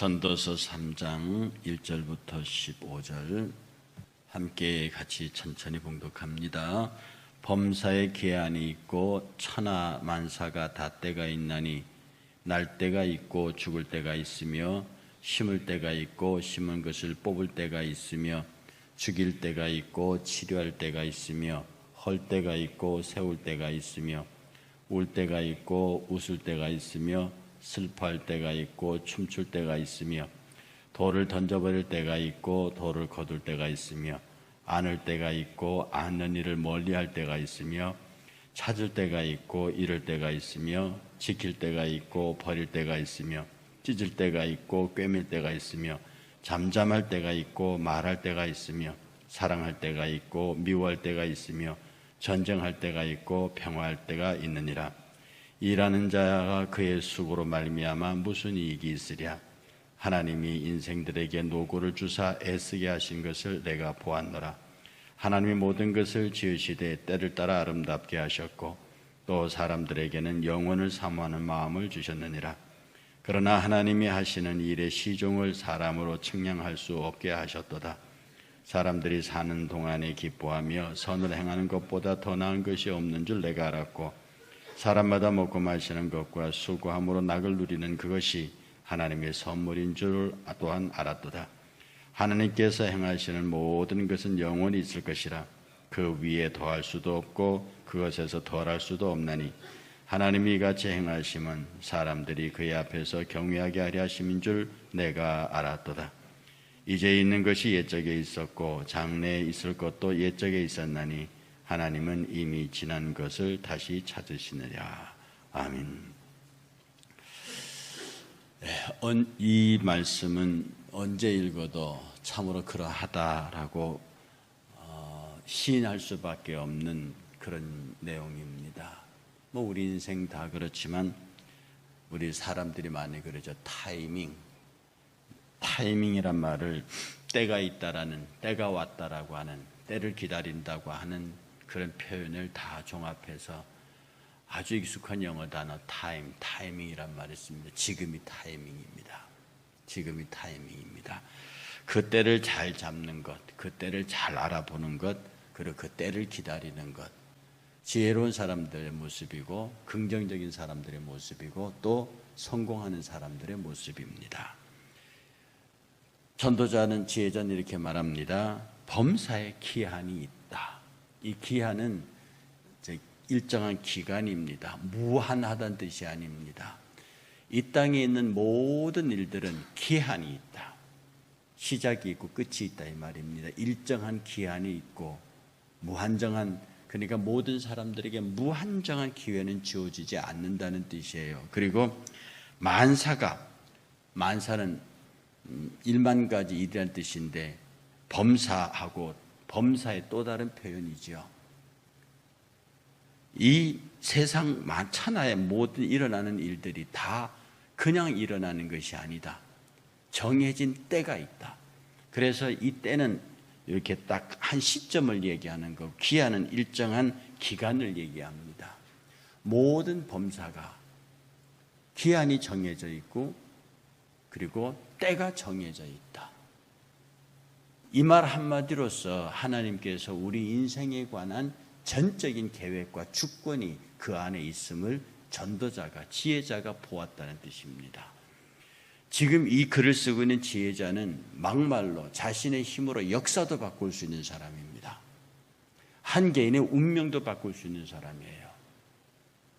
전도서 3장 1절부터 15절 함께 같이 천천히 봉독합니다. 범사에 계한이 있고 천하 만사가 다 때가 있나니 날 때가 있고 죽을 때가 있으며 심을 때가 있고 심은 것을 뽑을 때가 있으며 죽일 때가 있고 치료할 때가 있으며 헐 때가 있고 세울 때가 있으며 울 때가 있고 웃을 때가 있으며 슬퍼할 때가 있고 춤출 때가 있으며 돌을 던져버릴 때가 있고 돌을 거둘 때가 있으며 안을 때가 있고 아는 일을 멀리할 때가 있으며 찾을 때가 있고 잃을 때가 있으며 지킬 때가 있고 버릴 때가 있으며 찢을 때가 있고 꿰맬 때가 있으며 잠잠할 때가 있고 말할 때가 있으며 사랑할 때가 있고 미워할 때가 있으며 전쟁할 때가 있고 평화할 때가 있느니라. 일하는 자가 그의 수고로 말미암아 무슨 이익이 있으랴. 하나님이 인생들에게 노고를 주사 애쓰게 하신 것을 내가 보았노라. 하나님이 모든 것을 지으시되 때를 따라 아름답게 하셨고 또 사람들에게는 영원을 사모하는 마음을 주셨느니라. 그러나 하나님이 하시는 일의 시종을 사람으로 측량할 수 없게 하셨도다. 사람들이 사는 동안에 기뻐하며 선을 행하는 것보다 더 나은 것이 없는 줄 내가 알았고 사람마다 먹고 마시는 것과 수고함으로 낙을 누리는 그것이 하나님의 선물인 줄 또한 알았도다. 하나님께서 행하시는 모든 것은 영원히 있을 것이라. 그 위에 더할 수도 없고 그것에서 덜할 수도 없나니 하나님이 이같이 행하심은 사람들이 그의 앞에서 경외하게 하려 하심인 줄 내가 알았도다. 이제 있는 것이 옛적에 있었고 장래에 있을 것도 옛적에 있었나니 하나님은 이미 지난 것을 다시 찾으시느냐. 아멘. 이 말씀은 언제 읽어도 참으로 그러하다라고 시인할 수밖에 없는 그런 내용입니다. 우리 인생 다 그렇지만 우리 사람들이 많이 그러죠. 타이밍이란 말을 때가 있다라는, 때가 왔다라고 하는, 때를 기다린다고 하는 그런 표현을 다 종합해서 아주 익숙한 영어 단어 타이밍이란 말이 있습니다. 지금이 타이밍입니다. 지금이 타이밍입니다. 그 때를 잘 잡는 것, 그 때를 잘 알아보는 것, 그리고 그 때를 기다리는 것, 지혜로운 사람들의 모습이고 긍정적인 사람들의 모습이고 또 성공하는 사람들의 모습입니다. 전도자는 지혜자는 이렇게 말합니다. 범사에 기한이 있다. 이 기한은 일정한 기간입니다. 무한하다는 뜻이 아닙니다. 이 땅에 있는 모든 일들은 기한이 있다. 시작이 있고 끝이 있다 이 말입니다. 일정한 기한이 있고 무한정한, 그러니까 모든 사람들에게 무한정한 기회는 주어지지 않는다는 뜻이에요. 그리고 만사는 1만 가지 일이라는 뜻인데 범사하고 범사의 또 다른 표현이죠. 이 세상 만천하에 모든 일어나는 일들이 다 그냥 일어나는 것이 아니다. 정해진 때가 있다. 그래서 이 때는 이렇게 딱 한 시점을 얘기하는 거, 기한은 일정한 기간을 얘기합니다. 모든 범사가 기한이 정해져 있고 그리고 때가 정해져 있다. 이 말 한마디로서 하나님께서 우리 인생에 관한 전적인 계획과 주권이 그 안에 있음을 전도자가, 지혜자가 보았다는 뜻입니다. 지금 이 글을 쓰고 있는 지혜자는 막말로 자신의 힘으로 역사도 바꿀 수 있는 사람입니다. 한 개인의 운명도 바꿀 수 있는 사람이에요.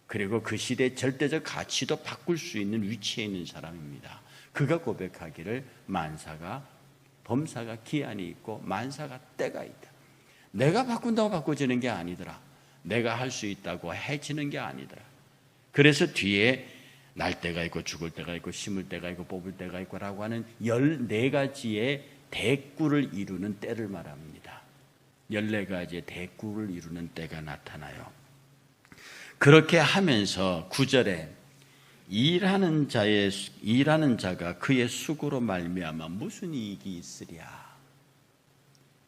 그리고 그 시대의 절대적 가치도 바꿀 수 있는 위치에 있는 사람입니다. 그가 고백하기를 범사가 기한이 있고 만사가 때가 있다. 내가 바꾼다고 바꿔지는 게 아니더라. 내가 할 수 있다고 해지는 게 아니더라. 그래서 뒤에 날 때가 있고 죽을 때가 있고 심을 때가 있고 뽑을 때가 있고 라고 하는 14가지의 대꾸를 이루는 때를 말합니다. 14가지의 대꾸를 이루는 때가 나타나요. 그렇게 하면서 9절에 일하는 자가 그의 수고로 말미암아 무슨 이익이 있으랴.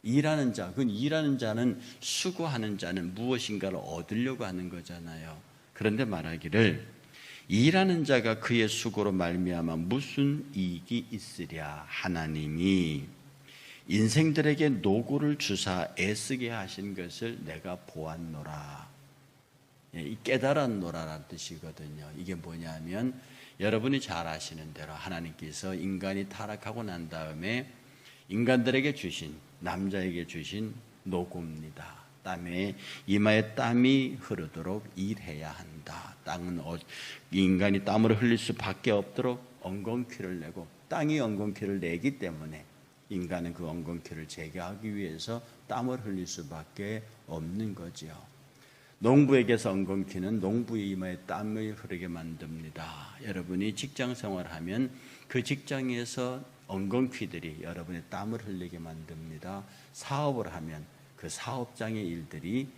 일하는 자는 수고하는 자는 무엇인가를 얻으려고 하는 거잖아요. 그런데 말하기를 일하는 자가 그의 수고로 말미암아 무슨 이익이 있으랴. 하나님이 인생들에게 노고를 주사 애쓰게 하신 것을 내가 보았노라. 이 깨달았노라라는 뜻이거든요. 이게 뭐냐면 여러분이 잘 아시는 대로 하나님께서 인간이 타락하고 난 다음에 인간들에게 주신, 남자에게 주신 노고입니다. 땀에 이마에 땀이 흐르도록 일해야 한다. 땅은 인간이 땀을 흘릴 수밖에 없도록 엉겅퀴를 내고, 땅이 엉겅퀴를 내기 때문에 인간은 그 엉겅퀴를 제거하기 위해서 땀을 흘릴 수밖에 없는 거지요. 농부에게서 엉겅퀴는 농부의 이마에 땀을 흐르게 만듭니다. 여러분이 직장 생활하면 그 직장에서 엉겅퀴들이 여러분의 땀을 흘리게 만듭니다. 사업을 하면 그 사업장의 일들이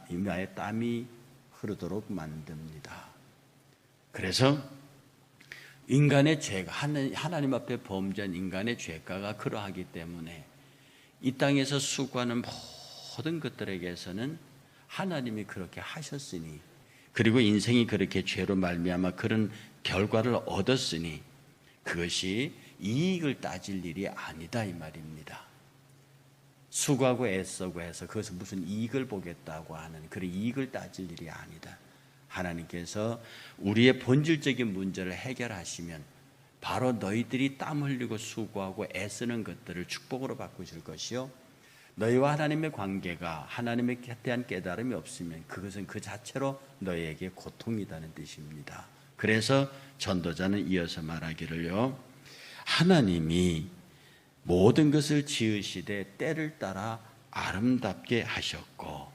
이마에 땀이 흐르도록 만듭니다. 그래서 인간의 죄가, 하나님 앞에 범죄한 인간의 죄가가 그러하기 때문에 이 땅에서 수고하는 모든 것들에게서는 하나님이 그렇게 하셨으니, 그리고 인생이 그렇게 죄로 말미암아 그런 결과를 얻었으니 그것이 이익을 따질 일이 아니다 이 말입니다. 수고하고 애쓰고 해서 그것은 무슨 이익을 보겠다고 하는 그런 이익을 따질 일이 아니다. 하나님께서 우리의 본질적인 문제를 해결하시면 바로 너희들이 땀 흘리고 수고하고 애쓰는 것들을 축복으로 바꾸실 것이요, 너희와 하나님의 관계가 하나님에 대한 깨달음이 없으면 그것은 그 자체로 너희에게 고통이라는 뜻입니다. 그래서 전도자는 이어서 말하기를요, 하나님이 모든 것을 지으시되 때를 따라 아름답게 하셨고,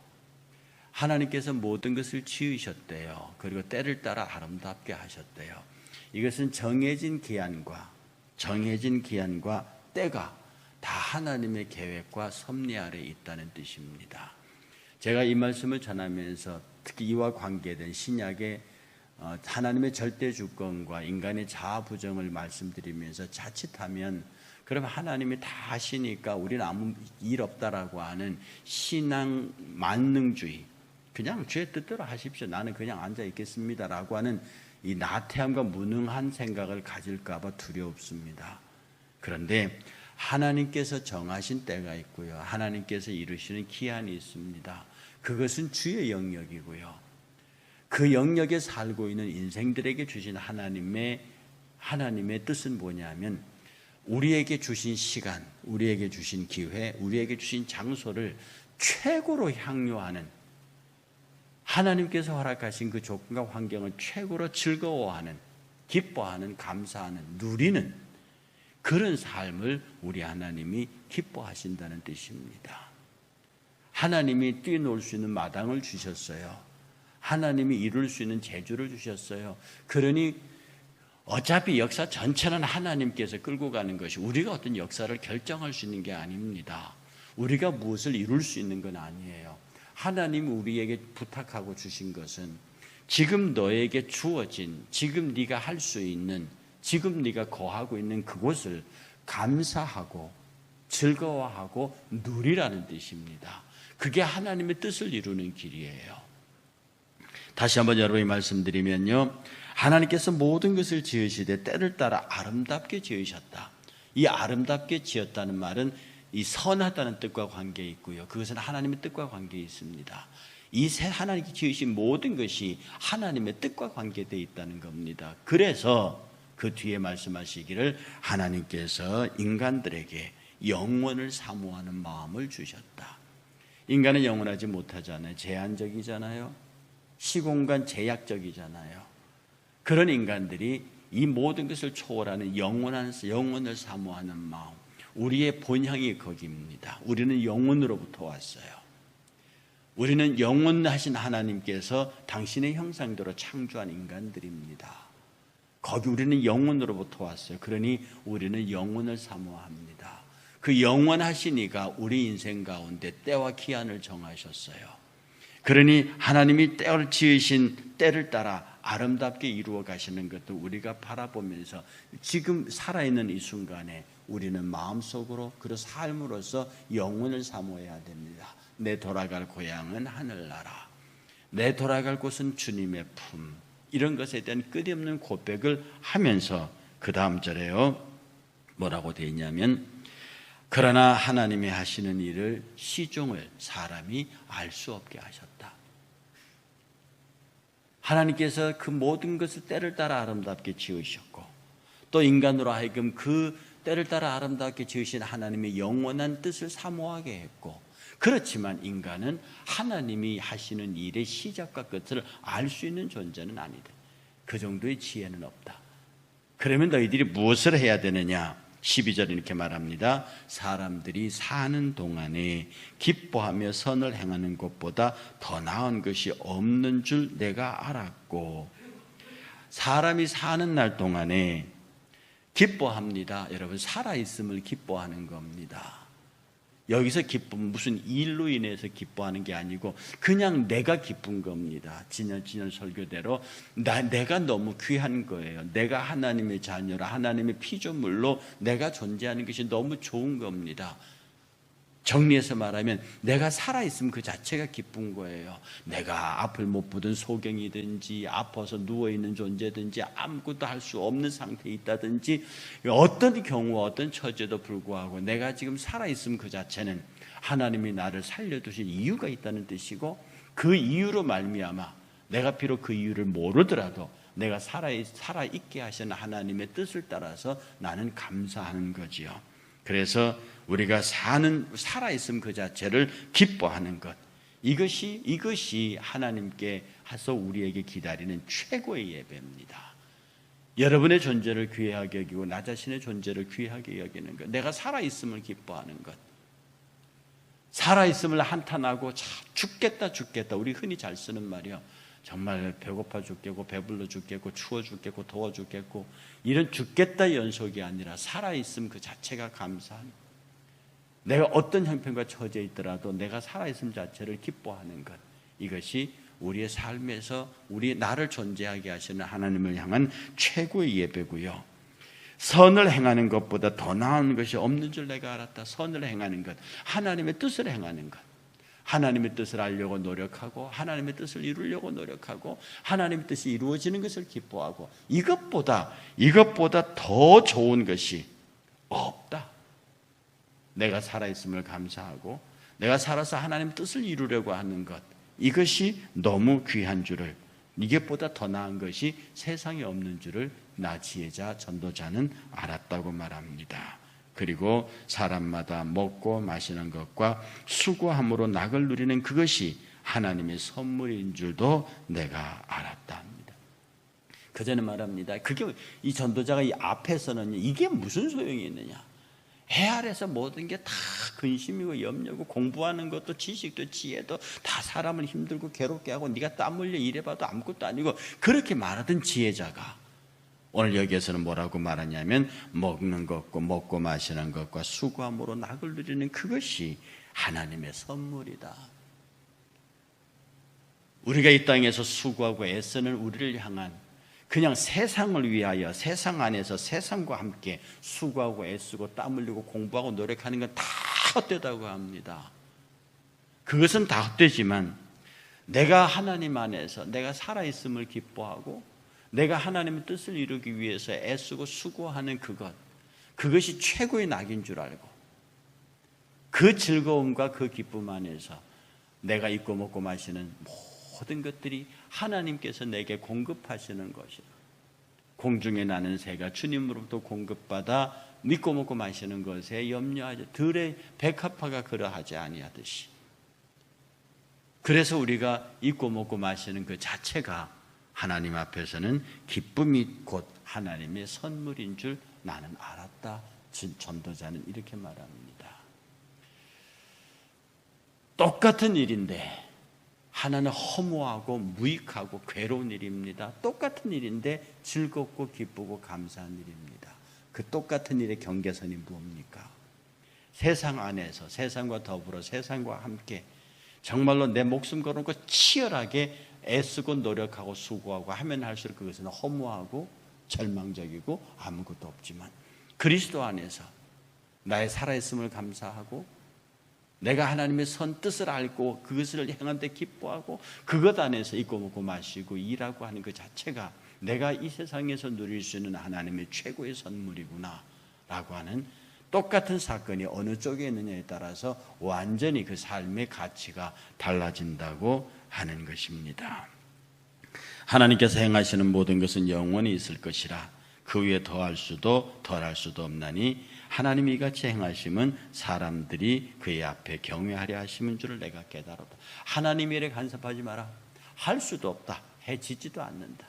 하나님께서 모든 것을 지으셨대요. 그리고 때를 따라 아름답게 하셨대요. 이것은 정해진 기한과 때가 다 하나님의 계획과 섭리 아래 있다는 뜻입니다. 제가 이 말씀을 전하면서 특히 이와 관계된 신약의 하나님의 절대 주권과 인간의 자아 부정을 말씀드리면서 자칫하면 그러면 하나님이 다 하시니까 우리는 아무 일 없다라고 하는 신앙 만능주의, 그냥 주의 뜻대로 하십시오, 나는 그냥 앉아 있겠습니다라고 하는 이 나태함과 무능한 생각을 가질까 봐 두렵습니다. 그런데 하나님께서 정하신 때가 있고요, 하나님께서 이루시는 기한이 있습니다. 그것은 주의 영역이고요, 그 영역에 살고 있는 인생들에게 주신 하나님의 뜻은 뭐냐면 우리에게 주신 시간, 우리에게 주신 기회, 우리에게 주신 장소를 최고로 향유하는, 하나님께서 허락하신 그 조건과 환경을 최고로 즐거워하는, 기뻐하는, 감사하는, 누리는 그런 삶을 우리 하나님이 기뻐하신다는 뜻입니다. 하나님이 뛰놀 수 있는 마당을 주셨어요. 하나님이 이룰 수 있는 재주를 주셨어요. 그러니 어차피 역사 전체는 하나님께서 끌고 가는 것이, 우리가 어떤 역사를 결정할 수 있는 게 아닙니다. 우리가 무엇을 이룰 수 있는 건 아니에요. 하나님이 우리에게 부탁하고 주신 것은 지금 너에게 주어진, 지금 네가 할 수 있는, 지금 네가 거하고 있는 그곳을 감사하고 즐거워하고 누리라는 뜻입니다. 그게 하나님의 뜻을 이루는 길이에요. 다시 한번 여러분이 말씀드리면요, 하나님께서 모든 것을 지으시되 때를 따라 아름답게 지으셨다. 이 아름답게 지었다는 말은 이 선하다는 뜻과 관계에 있고요, 그것은 하나님의 뜻과 관계에 있습니다. 이 하나님께 지으신 모든 것이 하나님의 뜻과 관계되어 있다는 겁니다. 그래서 그 뒤에 말씀하시기를 하나님께서 인간들에게 영원을 사모하는 마음을 주셨다. 인간은 영원하지 못하잖아요. 제한적이잖아요. 시공간 제약적이잖아요. 그런 인간들이 이 모든 것을 초월하는 영원을 사모하는 마음, 우리의 본향이 거기입니다. 우리는 영원으로부터 왔어요. 우리는 영원하신 하나님께서 당신의 형상대로 창조한 인간들입니다. 거기 우리는 영원으로부터 왔어요. 그러니 우리는 영원을 사모합니다. 그 영원하신 이가 우리 인생 가운데 때와 기한을 정하셨어요. 그러니 하나님이 때를 지으신 때를 따라 아름답게 이루어 가시는 것도 우리가 바라보면서 지금 살아있는 이 순간에 우리는 마음속으로 그 삶으로서 영원을 사모해야 됩니다. 내 돌아갈 고향은 하늘나라, 내 돌아갈 곳은 주님의 품, 이런 것에 대한 끝없는 고백을 하면서 그 다음 절에요, 뭐라고 되어 있냐면, 그러나 하나님이 하시는 일을 시종을 사람이 알 수 없게 하셨다. 하나님께서 그 모든 것을 때를 따라 아름답게 지으셨고, 또 인간으로 하여금 그 때를 따라 아름답게 지으신 하나님의 영원한 뜻을 사모하게 했고, 그렇지만 인간은 하나님이 하시는 일의 시작과 끝을 알 수 있는 존재는 아니다. 그 정도의 지혜는 없다. 그러면 너희들이 무엇을 해야 되느냐? 12절 이렇게 말합니다. 사람들이 사는 동안에 기뻐하며 선을 행하는 것보다 더 나은 것이 없는 줄 내가 알았고, 사람이 사는 날 동안에 기뻐합니다. 여러분, 살아있음을 기뻐하는 겁니다. 여기서 기쁨 무슨 일로 인해서 기뻐하는 게 아니고 그냥 내가 기쁜 겁니다. 지난 설교대로 내가 너무 귀한 거예요. 내가 하나님의 자녀라, 하나님의 피조물로 내가 존재하는 것이 너무 좋은 겁니다. 정리해서 말하면 내가 살아있으면 그 자체가 기쁜 거예요. 내가 앞을 못 보던 소경이든지 아파서 누워있는 존재든지 아무것도 할 수 없는 상태에 있다든지 어떤 경우와 어떤 처지에도 불구하고 내가 지금 살아있으면 그 자체는 하나님이 나를 살려두신 이유가 있다는 뜻이고, 그 이유로 말미암아 내가 비록 그 이유를 모르더라도 내가 살아있게 하시는 하나님의 뜻을 따라서 나는 감사하는 거지요. 그래서 우리가 살아있음 그 자체를 기뻐하는 것, 이것이 하나님께 해서 우리에게 기다리는 최고의 예배입니다. 여러분의 존재를 귀하게 여기고 나 자신의 존재를 귀하게 여기는 것, 내가 살아있음을 기뻐하는 것, 살아있음을 한탄하고 죽겠다 우리 흔히 잘 쓰는 말이요, 정말 배고파 죽겠고 배불러 죽겠고 추워 죽겠고 더워 죽겠고 이런 죽겠다 연속이 아니라 살아있음 그 자체가 감사한, 내가 어떤 형편과 처지에 있더라도 내가 살아있음 자체를 기뻐하는 것, 이것이 우리의 삶에서 나를 존재하게 하시는 하나님을 향한 최고의 예배고요. 선을 행하는 것보다 더 나은 것이 없는 줄 내가 알았다. 선을 행하는 것, 하나님의 뜻을 행하는 것, 하나님의 뜻을 알려고 노력하고 하나님의 뜻을 이루려고 노력하고 하나님의 뜻이 이루어지는 것을 기뻐하고, 이것보다 더 좋은 것이 없다. 내가 살아있음을 감사하고 내가 살아서 하나님의 뜻을 이루려고 하는 것, 이것이 너무 귀한 줄을, 이것보다 더 나은 것이 세상에 없는 줄을 나 지혜자 전도자는 알았다고 말합니다. 그리고 사람마다 먹고 마시는 것과 수고함으로 낙을 누리는 그것이 하나님의 선물인 줄도 내가 알았다 합니다. 그 전에 말합니다. 그게 이 전도자가 이 앞에서는 이게 무슨 소용이 있느냐? 해 아래서 모든 게 다 근심이고 염려고, 공부하는 것도 지식도 지혜도 다 사람을 힘들고 괴롭게 하고 네가 땀 흘려 일해봐도 아무것도 아니고, 그렇게 말하던 지혜자가 오늘 여기에서는 뭐라고 말하냐면, 먹는 것과 먹고 마시는 것과 수고함으로 낙을 누리는 그것이 하나님의 선물이다. 우리가 이 땅에서 수고하고 애쓰는 우리를 향한, 그냥 세상을 위하여 세상 안에서 세상과 함께 수고하고 애쓰고 땀 흘리고 공부하고 노력하는 건 다 헛되다고 합니다. 그것은 다 헛되지만 내가 하나님 안에서 내가 살아있음을 기뻐하고 내가 하나님의 뜻을 이루기 위해서 애쓰고 수고하는 그것이 최고의 낙인 줄 알고, 그 즐거움과 그 기쁨 안에서 내가 입고 먹고 마시는 모든 것들이 하나님께서 내게 공급하시는 것이다. 공중에 나는 새가 주님으로부터 공급받아 입고 먹고 마시는 것에 염려하지, 들의 백합화가 그러하지 아니하듯이, 그래서 우리가 입고 먹고 마시는 그 자체가 하나님 앞에서는 기쁨이 곧 하나님의 선물인 줄 나는 알았다. 전도자는 이렇게 말합니다. 똑같은 일인데 하나는 허무하고 무익하고 괴로운 일입니다. 똑같은 일인데 즐겁고 기쁘고 감사한 일입니다. 그 똑같은 일의 경계선이 무엇입니까? 세상 안에서 세상과 더불어 세상과 함께 정말로 내 목숨 걸어놓고 치열하게 애쓰고 노력하고 수고하고 하면 할수록 그것은 허무하고 절망적이고 아무것도 없지만, 그리스도 안에서 나의 살아있음을 감사하고 내가 하나님의 선 뜻을 알고 그것을 행한 데 기뻐하고 그것 안에서 입고 먹고 마시고 일하고 하는 그 자체가 내가 이 세상에서 누릴 수 있는 하나님의 최고의 선물이구나 라고 하는 똑같은 사건이 어느 쪽에 있느냐에 따라서 완전히 그 삶의 가치가 달라진다고 하는 것입니다. 하나님께서 행하시는 모든 것은 영원히 있을 것이라 그 위에 더할 수도 덜할 수도 없나니 하나님이 이같이 행하심은 사람들이 그의 앞에 경외하려 하심인 줄을 내가 깨달았다. 하나님 일에 간섭하지 마라. 할 수도 없다. 해지지도 않는다.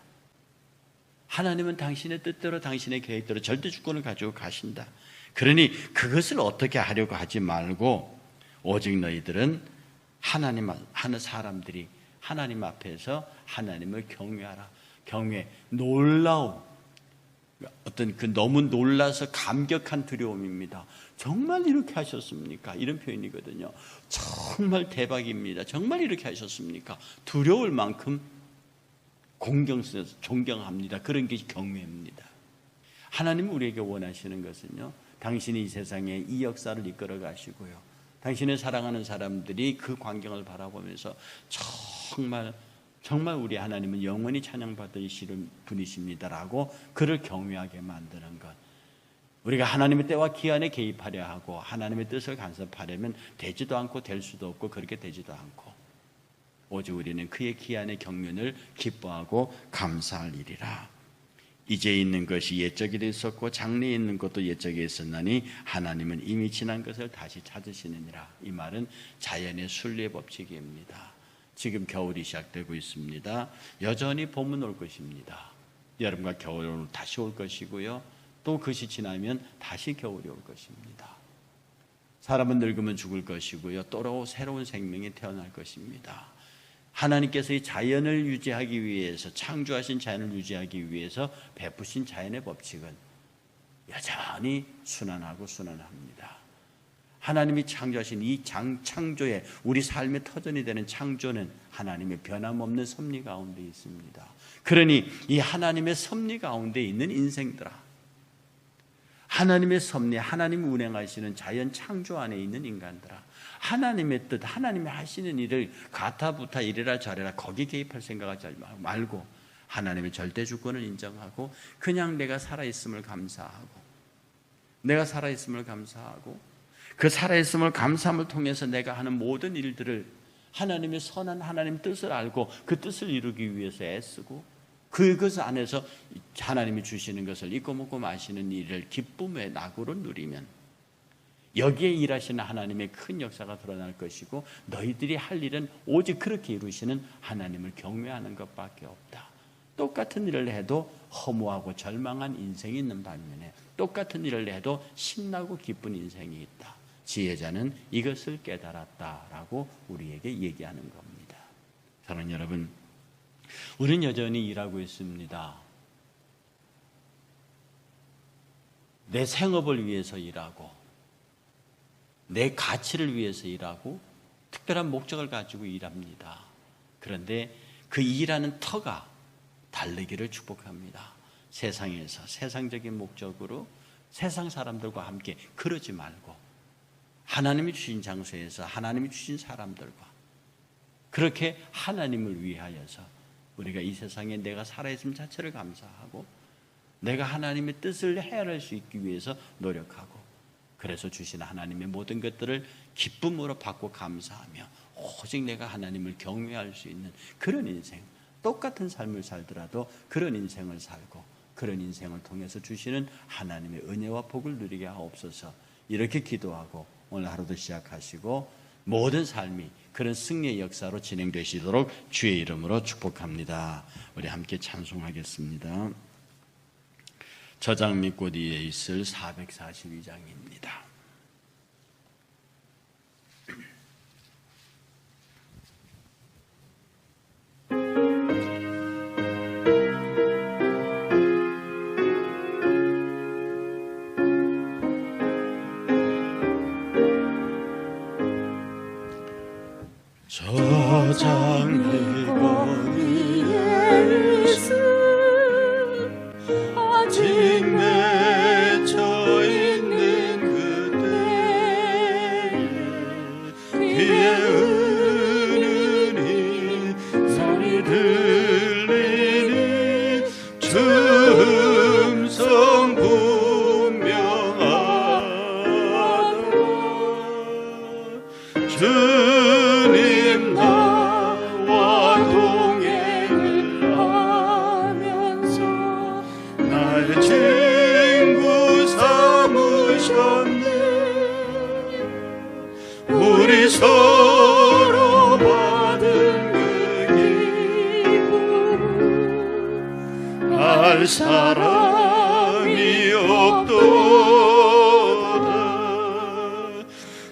하나님은 당신의 뜻대로 당신의 계획대로 절대 주권을 가지고 가신다. 그러니 그것을 어떻게 하려고 하지 말고 오직 너희들은 하나님 하는 사람들이 하나님 앞에서 하나님을 경외하라. 경외, 놀라움, 어떤 그 너무 놀라서 감격한 두려움입니다. 정말 이렇게 하셨습니까? 이런 표현이거든요. 정말 대박입니다. 정말 이렇게 하셨습니까? 두려울 만큼 공경스러워서 존경합니다. 그런 게 경외입니다. 하나님은 우리에게 원하시는 것은요, 당신이 이 세상에 이 역사를 이끌어 가시고요, 당신의 사랑하는 사람들이 그 광경을 바라보면서 정말 우리 하나님은 영원히 찬양받으시는 분이십니다라고 그를 경외하게 만드는 것. 우리가 하나님의 때와 기한에 개입하려 하고 하나님의 뜻을 간섭하려면 되지도 않고 될 수도 없고 그렇게 되지도 않고 오직 우리는 그의 기한의 경륜을 기뻐하고 감사할 일이라. 이제 있는 것이 옛적에도 있었고 장래에 있는 것도 옛적에 있었나니 하나님은 이미 지난 것을 다시 찾으시느니라. 이 말은 자연의 순리의 법칙입니다. 지금 겨울이 시작되고 있습니다. 여전히 봄은 올 것입니다. 여름과 겨울은 다시 올 것이고요, 또 그것이 지나면 다시 겨울이 올 것입니다. 사람은 늙으면 죽을 것이고요, 또 새로운 생명이 태어날 것입니다. 하나님께서 이 자연을 유지하기 위해서, 창조하신 자연을 유지하기 위해서 베푸신 자연의 법칙은 여전히 순환하고 순환합니다. 하나님이 창조하신 이 창조에 우리 삶의 터전이 되는 창조는 하나님의 변함없는 섭리 가운데 있습니다. 그러니 이 하나님의 섭리 가운데 있는 인생들아, 하나님의 섭리, 하나님이 운행하시는 자연 창조 안에 있는 인간들아, 하나님의 뜻, 하나님이 하시는 일을 가타부타 이래라 저래라 거기 개입할 생각하지 말고 하나님의 절대 주권을 인정하고 그냥 내가 살아있음을 감사하고 그 살아있음을 감사함을 통해서 내가 하는 모든 일들을 하나님의 선한 하나님 뜻을 알고 그 뜻을 이루기 위해서 애쓰고 그것 안에서 하나님이 주시는 것을 입고 먹고 마시는 일을 기쁨의 낙으로 누리면 여기에 일하시는 하나님의 큰 역사가 드러날 것이고 너희들이 할 일은 오직 그렇게 이루시는 하나님을 경외하는 것밖에 없다. 똑같은 일을 해도 허무하고 절망한 인생이 있는 반면에 똑같은 일을 해도 신나고 기쁜 인생이 있다. 지혜자는 이것을 깨달았다라고 우리에게 얘기하는 겁니다. 사랑하는 여러분, 우리는 여전히 일하고 있습니다. 내 생업을 위해서 일하고 내 가치를 위해서 일하고 특별한 목적을 가지고 일합니다. 그런데 그 일하는 터가 다르기를 축복합니다. 세상에서 세상적인 목적으로 세상 사람들과 함께 그러지 말고 하나님이 주신 장소에서 하나님이 주신 사람들과 그렇게 하나님을 위하여서 우리가 이 세상에 내가 살아있음 자체를 감사하고 내가 하나님의 뜻을 헤아릴 수 있기 위해서 노력하고 그래서 주신 하나님의 모든 것들을 기쁨으로 받고 감사하며 오직 내가 하나님을 경외할 수 있는 그런 인생, 똑같은 삶을 살더라도 그런 인생을 살고 그런 인생을 통해서 주시는 하나님의 은혜와 복을 누리게 하옵소서. 이렇게 기도하고 오늘 하루도 시작하시고 모든 삶이 그런 승리의 역사로 진행되시도록 주의 이름으로 축복합니다. 우리 함께 찬송하겠습니다. 저장 밑 위에 있을 442장입니다. 저장 밑 위에 있을 아직 맺혀 있는 그 주 음성 분명하다. 주님 나와 동행을 하면서 날 친구 삼으셨네. 우리 서로 받은 그 기쁨 알 사람이 없도다.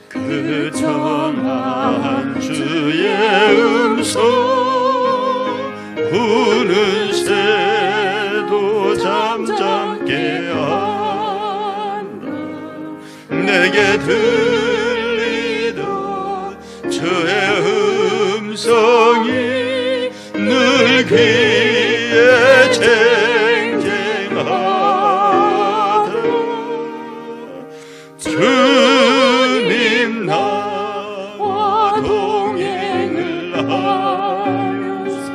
그 정한 주의 음성 우는 새도 잠잠게 한다. 내게 들리던 주의 음성이 늘 귀에 쟁쟁하다. 주님 나와 동행을 하면서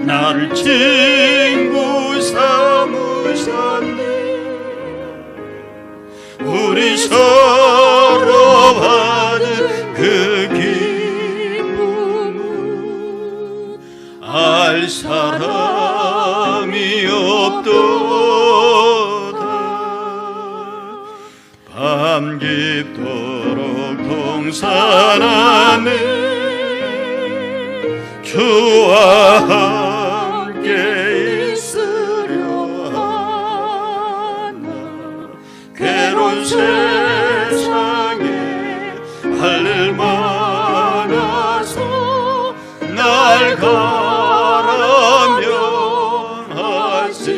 나를 친구 삼으셨네. 우리 서로 받은 그 기쁨은 알 사람이 없도다. 밤 깊도록 동산 안에 주와 함께 있으려 하나. 괴로운 세상에 할 일 많아서 날 가라면 하신다.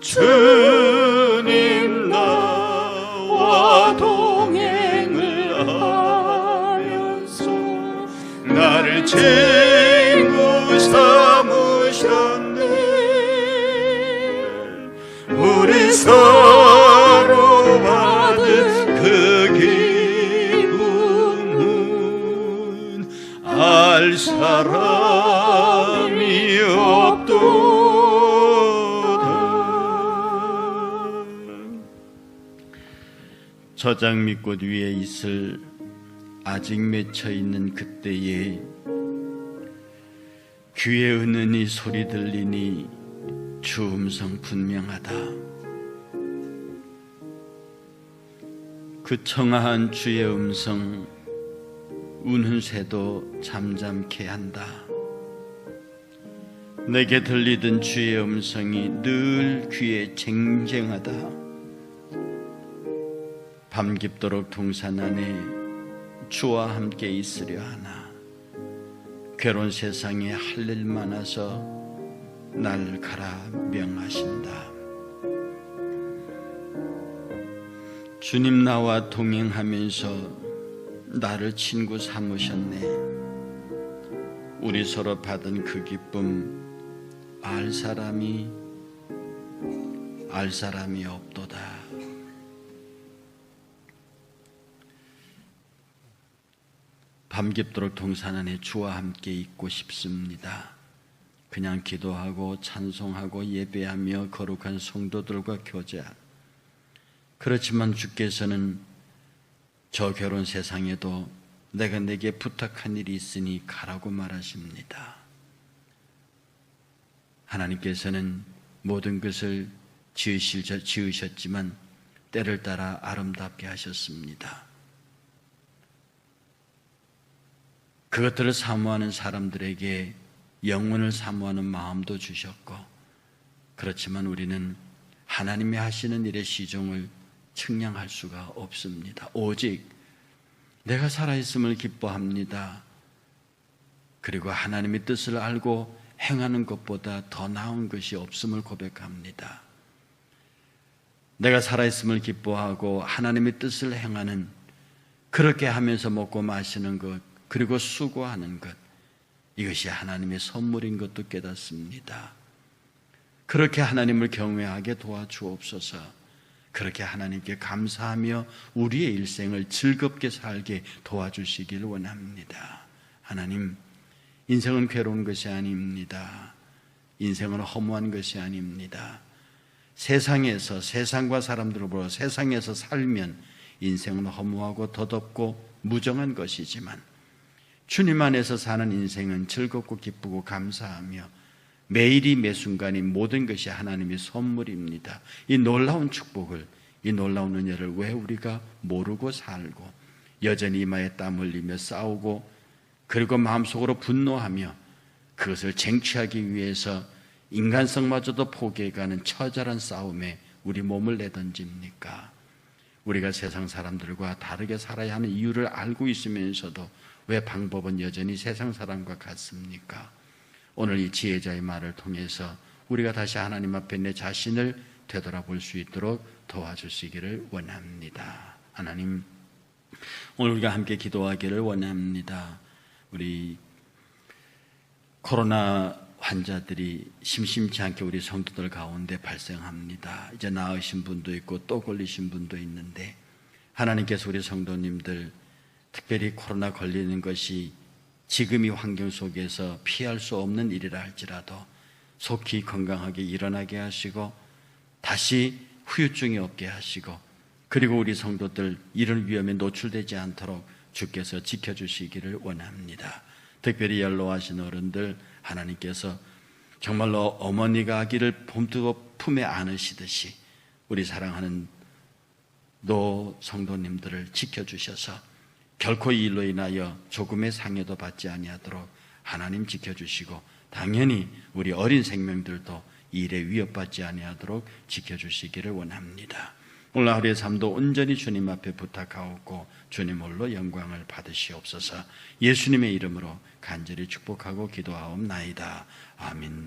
주님 나와 동행을 하면서 나를 친구 삼으셨네. 우리 서로 받은 그 기쁨은 알 사람이 없도다. 저장미꽃 위에 있을 아직 맺혀 있는 그때에 귀에 은은히 소리 들리니 주 음성 분명하다. 그 청아한 주의 음성 우는 새도 잠잠케 한다. 내게 들리던 주의 음성이 늘 귀에 쟁쟁하다. 밤 깊도록 동산 안에 주와 함께 있으려 하나. 괴로운 세상에 할 일 많아서 날 가라 명하신다. 주님 나와 동행하면서 나를 친구 삼으셨네. 우리 서로 받은 그 기쁨 알 사람이 없도다. 밤 깊도록 동산 안에 주와 함께 있고 싶습니다. 그냥 기도하고 찬송하고 예배하며 거룩한 성도들과 교제하고, 그렇지만 주께서는 저 괴로운 세상에도 내가 내게 부탁한 일이 있으니 가라고 말하십니다. 하나님께서는 모든 것을 지으셨지만 때를 따라 아름답게 하셨습니다. 그것들을 사모하는 사람들에게 영혼을 사모하는 마음도 주셨고, 그렇지만 우리는 하나님이 하시는 일의 시종을 측량할 수가 없습니다. 오직 내가 살아있음을 기뻐합니다. 그리고 하나님의 뜻을 알고 행하는 것보다 더 나은 것이 없음을 고백합니다. 내가 살아있음을 기뻐하고 하나님의 뜻을 행하는, 그렇게 하면서 먹고 마시는 것, 그리고 수고하는 것, 이것이 하나님의 선물인 것도 깨닫습니다. 그렇게 하나님을 경외하게 도와주옵소서. 그렇게 하나님께 감사하며 우리의 일생을 즐겁게 살게 도와주시길 원합니다. 하나님, 인생은 괴로운 것이 아닙니다. 인생은 허무한 것이 아닙니다. 세상에서 세상과 사람들을 보러 세상에서 살면 인생은 허무하고 덧없고 무정한 것이지만 주님 안에서 사는 인생은 즐겁고 기쁘고 감사하며 매일이 매순간이 모든 것이 하나님의 선물입니다. 이 놀라운 축복을, 이 놀라운 은혜를 왜 우리가 모르고 살고 여전히 이마에 땀 흘리며 싸우고 그리고 마음속으로 분노하며 그것을 쟁취하기 위해서 인간성마저도 포기해가는 처절한 싸움에 우리 몸을 내던집니까? 우리가 세상 사람들과 다르게 살아야 하는 이유를 알고 있으면서도 왜 방법은 여전히 세상 사람과 같습니까? 오늘 이 지혜자의 말을 통해서 우리가 다시 하나님 앞에 내 자신을 되돌아볼 수 있도록 도와주시기를 원합니다. 하나님, 오늘 우리가 함께 기도하기를 원합니다. 우리 코로나 환자들이 심심치 않게 우리 성도들 가운데 발생합니다. 이제 나으신 분도 있고 또 걸리신 분도 있는데 하나님께서 우리 성도님들 특별히 코로나 걸리는 것이 지금 이 환경 속에서 피할 수 없는 일이라 할지라도 속히 건강하게 일어나게 하시고 다시 후유증이 없게 하시고 그리고 우리 성도들 이런 위험에 노출되지 않도록 주께서 지켜주시기를 원합니다. 특별히 연로하신 어른들 하나님께서 정말로 어머니가 아기를 몸뜨고 품에 안으시듯이 우리 사랑하는 노 성도님들을 지켜주셔서 결코 이 일로 인하여 조금의 상해도 받지 아니하도록 하나님 지켜주시고 당연히 우리 어린 생명들도 이 일에 위협받지 아니하도록 지켜주시기를 원합니다. 오늘 하루의 삶도 온전히 주님 앞에 부탁하옵고 주님 홀로 영광을 받으시옵소서. 예수님의 이름으로 간절히 축복하고 기도하옵나이다. 아멘.